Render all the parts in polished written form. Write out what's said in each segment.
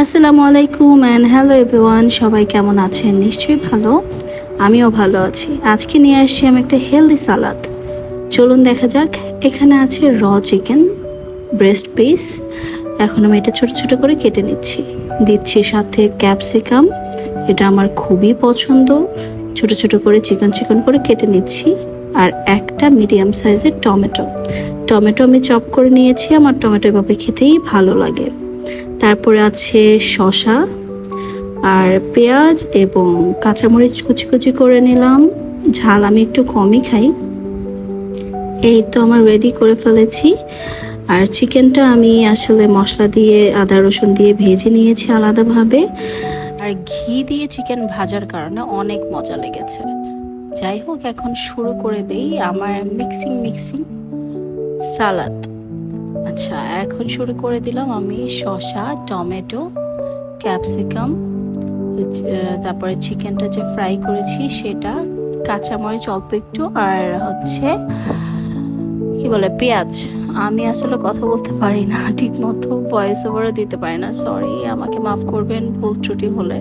আসসালামু আলাইকুম and hello everyone, সবাই কেমন আছেন? নিশ্চয়ই ভালো, আমিও ভালো আছি। আজকে নিয়ে আসছি আমি একটা হেলদি সালাদ। চলুন দেখা যাক। এখানে আছে চিকেন ব্রেস্ট পিস। এখন আমি এটা ছোট ছোট করে কেটে দিচ্ছি সাথে ক্যাপসিকাম, এটা আমার খুবই পছন্দ। ছোট ছোট করে চিকন করে কেটে নিচ্ছি। আর একটা মিডিয়াম সাইজের টমেটো আমি চপ করে নিয়েছি। আমার টমেটো এভাবে খেতেই ভালো লাগে। তারপরে আছে শসা আর পেঁয়াজ এবং কাঁচামরিচ কুচি করে নিলাম। ঝাল আমি একটু কমই খাই। এই তো আমার রেডি করে ফেলেছি। আর চিকেনটা আমি আসলে মশলা দিয়ে আদা রসুন দিয়ে ভেজে নিয়েছি আলাদাভাবে। আর ঘি দিয়ে চিকেন ভাজার কারণে অনেক মজা লেগেছে। যাই হোক, এখন শুরু করে দেই আমার মিক্সিং সালাদ। আচ্ছা, এখন শুরু করে দিলাম আমি শসা, টমেটো, ক্যাপসিকাম, তারপরে চিকেনটা যে ফ্রাই করেছি সেটা, কাঁচামরিচ অল্প একটু, আর কি বলে পেঁয়াজ। আমি আসলে কথা বলতে পারি না ঠিক মতো, ভয়েস ওভারও দিতে পারি না, সরি, আমাকে মাফ করবেন ভুল ত্রুটি হলে।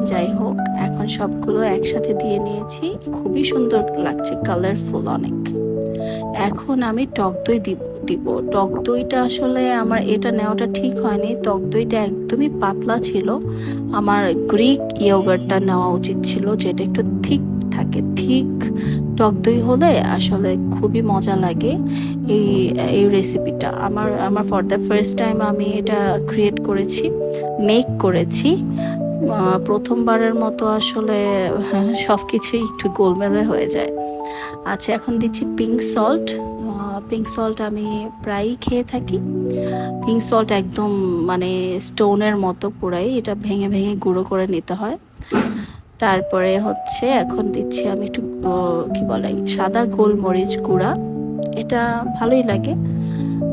যাই হোক, এখন সবগুলো একসাথে দিয়ে নিয়েছি। খুবই সুন্দর লাগছে, কালারফুল অনেক। এখন আমি টক দই দিব। টক দইটা আসলে আমার এটা নেওয়াটা ঠিক হয়নি। টক দইটা একদমই পাতলা ছিল। আমার গ্রিক ইয়োগার্টটা নেওয়া উচিত ছিল, যেটা একটু থিক থাকে। থিক টক দই হলে আসলে খুবই মজা লাগে এই রেসিপিটা। আমার ফর দ্য ফার্স্ট টাইম আমি এটা মেক করেছি। প্রথমবারের মতো আসলে সব কিছুই একটু গোলমেলে হয়ে যায়। আচ্ছা, এখন দিচ্ছি পিঙ্ক সল্ট। আমি প্রায়ই খেয়ে থাকি। পিঙ্ক সল্ট একদম মানে স্টোনের মতো পুরাই, এটা ভেঙে গুঁড়ো করে নিতে হয়। তারপরে এখন দিচ্ছি আমি একটু কি বলে সাদা গোলমরিচ গুঁড়া। এটা ভালোই লাগে।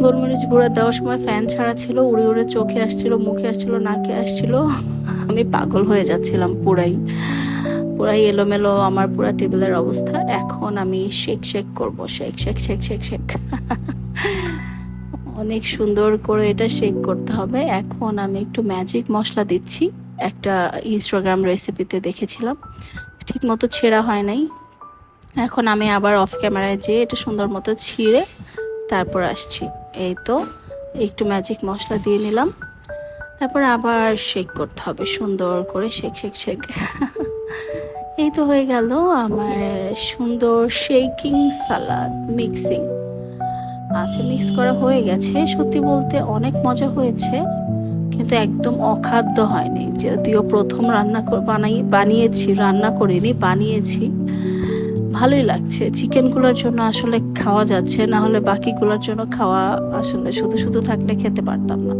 গোলমরিচ গুঁড়া দেওয়ার সময় ফ্যান ছাড়া ছিল, উড়ে চোখে আসছিল, মুখে আসছিল, নাকে আসছিল। আমি পাগল হয়ে যাচ্ছিলাম পুরাই এলোমেলো আমার পুরা টেবিলের অবস্থা। এখন আমি শেক করব। শেক অনেক সুন্দর করে এটা শেক করতে হবে। এখন আমি একটু ম্যাজিক মশলা দিচ্ছি, একটা ইনস্টাগ্রাম রেসিপিতে দেখেছিলাম, ঠিক মতো ছেঁড়া হয় নাই। এখন আমি আবার অফ ক্যামেরায় যেয়ে এটা সুন্দর মতো ছিঁড়ে তারপর আসছি। এই তো একটু ম্যাজিক মশলা দিয়ে নিলাম। তারপর আবার শেক করতে হবে সুন্দর করে, শেক। এই তো হয়ে গেল আমার সুন্দর শেকিং সালাদ মিক্সিং। আচ্ছা, মিক্স করা হয়ে গেছে। সত্যি বলতে অনেক মজা হয়েছে, কিন্তু একদম অখাদ্য হয়নি। যদিও প্রথম রান্না বানিয়েছি, ভালোই লাগছে। চিকেনগুলোর জন্য আসলে খাওয়া যাচ্ছে, না হলে বাকিগুলোর জন্য খাওয়া আসলে শুধু থাকলে খেতে পারতাম না।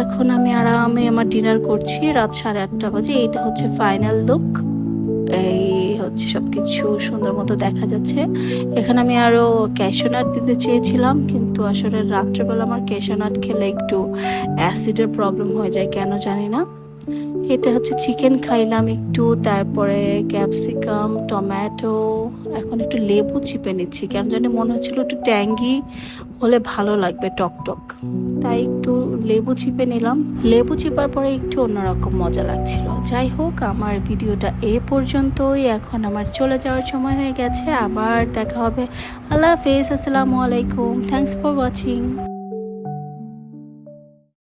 এখন আমি আরামে আমার ডিনার করছি, রাত 8:30 বাজে। এইটা হচ্ছে ফাইনাল লুক। এই সবকিছু সুন্দর মতো দেখা যাচ্ছে। এখানে আমি আরো ক্যাশিউ নাট দিতে চেয়েছিলাম, কিন্তু আসলে রাত্রেবেলা আমার ক্যাশিউ নাট খেলে একটু অ্যাসিডের প্রবলেম হয়ে যায়, কেন জানি না। এটা চিকেন খাইলাম একটু, তারপরে ক্যাপসিকাম, টমেটো। এখন একটু লেবু চিপে নিচ্ছি, কেন জানি মনে হচ্ছিল একটু ট্যাঙ্গি হলে ভালো লাগবে, টক। তাই একটু লেবু চিপে নিলাম। লেবু চিপার পরে একটু অন্যরকম মজা লাগছিল। যাই হোক, আমার ভিডিওটা এ পর্যন্তই। এখন আমার চলে যাওয়ার সময় হয়ে গেছে। আবার দেখা হবে। আল্লাহ হাফেজ, আসসালামু আলাইকুম, থ্যাংকস ফর ওয়াচিং।